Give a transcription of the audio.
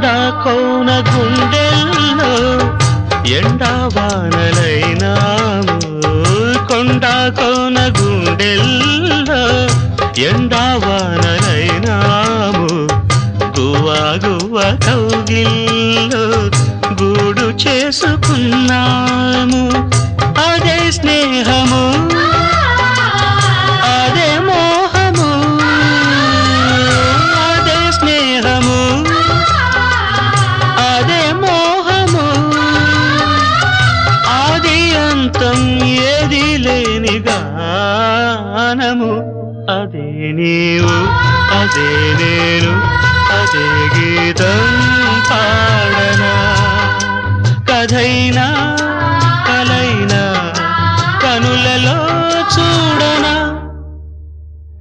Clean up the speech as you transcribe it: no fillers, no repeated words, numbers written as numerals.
కొండ కోన గుండెల్లో ఎండవానలైనాము కొండ కోన గుండెల్లో ఎండవానలైనాము గువ్వా గువ్వ కౌగిల్లో గూడు చేసుకున్నాము అదే స్నేహము అదే మోహము అదే స్నేహము అదే మోహము ఆది అంతం ఏది లేని గానము అదే నీవు అదే నేను అదే గీతం పాడనా కథైనా